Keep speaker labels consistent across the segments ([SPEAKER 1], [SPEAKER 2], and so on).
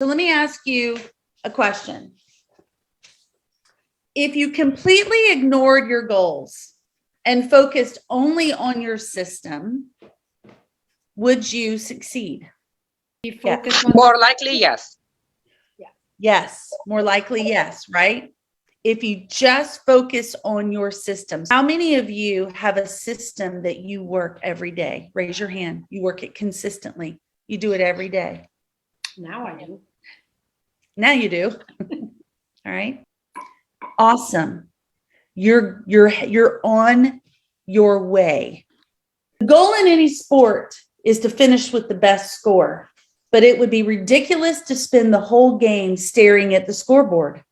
[SPEAKER 1] So let me ask you a question. If you completely ignored your goals and focused only on your system, would you succeed?
[SPEAKER 2] You focus on
[SPEAKER 3] More likely, yes.
[SPEAKER 1] Yes, more likely, yes, right? If you just focus on your systems, how many of you have a system that you work every day? Raise your hand. You work it consistently. You do it every day.
[SPEAKER 2] now I do.
[SPEAKER 1] Now you do. All right. Awesome. You're on your way. The goal in any sport is to finish with the best score, but it would be ridiculous to spend the whole game staring at the scoreboard.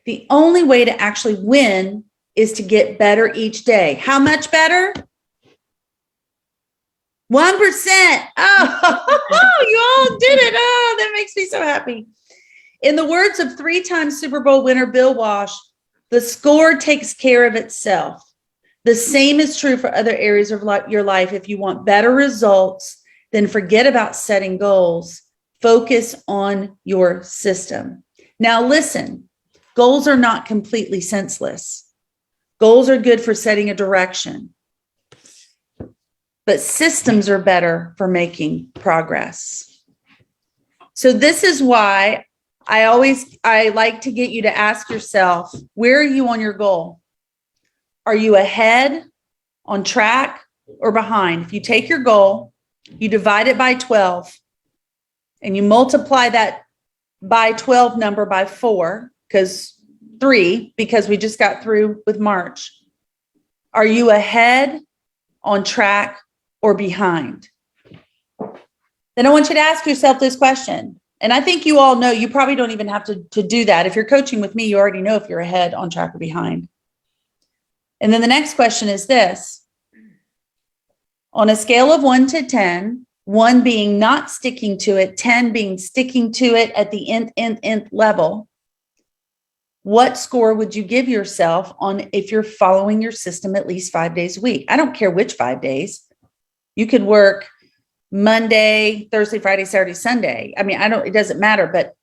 [SPEAKER 1] The only way to actually win is to get better each day. How much better? 1%. Oh, you all did it. Oh, that makes me so happy. In the words of 3-time Super Bowl winner Bill Walsh, the score takes care of itself. The same is true for other areas of your life. If you want better results, then forget about setting goals. Focus on your system. Now, listen, goals are not completely senseless. Goals are good for setting a direction, but systems are better for making progress. So this is why I like to get you to ask yourself, where are you on your goal? Are you ahead, on track, or behind? If you take your goal, you divide it by 12, and you multiply that by 12 number by 4, because we just got through with March. Are you ahead, on track, or behind? Then I want you to ask yourself this question. And I think you all know, you probably don't even have to do that. If you're coaching with me, you already know if you're ahead, on track, or behind. And then the next question is this. On a scale of 1 to 10, 1 being not sticking to it, 10 being sticking to it at the nth level, what score would you give yourself on if you're following your system at least 5 days a week? I don't care which 5 days. You could work Monday, Thursday, Friday, Saturday, Sunday. I mean, it doesn't matter, but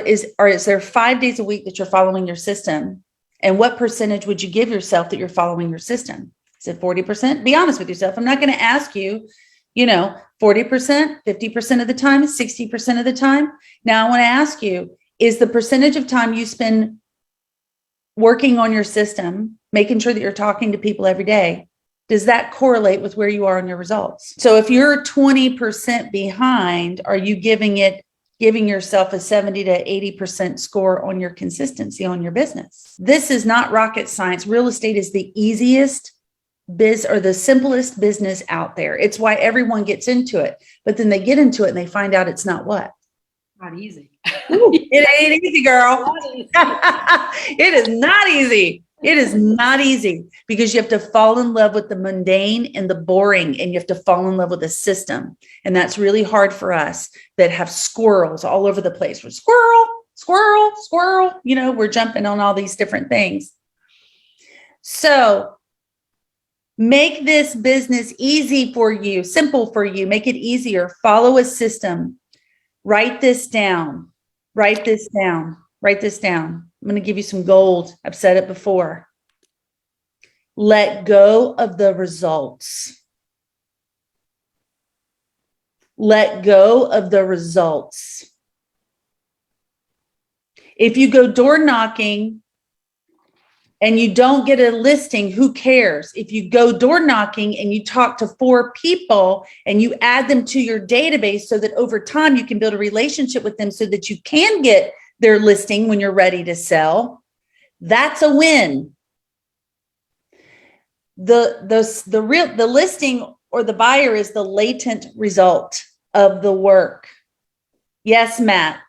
[SPEAKER 1] is there 5 days a week that you're following your system? And what percentage would you give yourself that you're following your system? Is it 40%? Be honest with yourself. I'm not going to ask you, 40%, 50% of the time, 60% of the time. Now I want to ask you, is the percentage of time you spend working on your system, making sure that you're talking to people every day, does that correlate with where you are on your results? So if you're 20% behind, are you giving yourself a 70 to 80% score on your consistency on your business? This is not rocket science. Real estate is the easiest the simplest business out there. It's why everyone gets into it, but then they get into it and they find out it's not what?
[SPEAKER 2] Not easy.
[SPEAKER 1] Ooh, it ain't easy, girl. It is not easy. It is not easy because you have to fall in love with the mundane and the boring, and you have to fall in love with the system. And that's really hard for us that have squirrels all over the place. We're squirrel, squirrel, squirrel. We're jumping on all these different things. So make this business easy for you, simple for you. Make it easier. Follow a system. Write this down. Write this down. Write this down. I'm going to give you some gold. I've said it before. Let go of the results. Let go of the results. If you go door knocking and you don't get a listing, who cares? If you go door knocking and you talk to 4 people and you add them to your database so that over time you can build a relationship with them so that you can get their listing when you're ready to sell, that's a win. The listing or the buyer is the latent result of the work. Yes, Matt,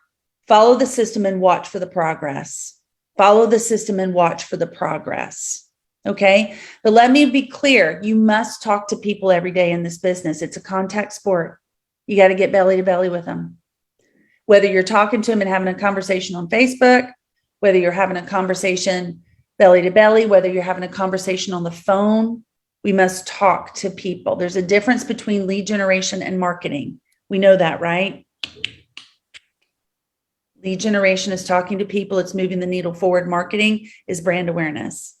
[SPEAKER 1] follow the system and watch for the progress. Follow the system and watch for the progress. Okay. But let me be clear. You must talk to people every day in this business. It's a contact sport. You got to get belly to belly with them. Whether you're talking to them and having a conversation on Facebook, whether you're having a conversation belly to belly, whether you're having a conversation on the phone, we must talk to people. There's a difference between lead generation and marketing. We know that, right? Lead generation is talking to people. It's moving the needle forward. Marketing is brand awareness.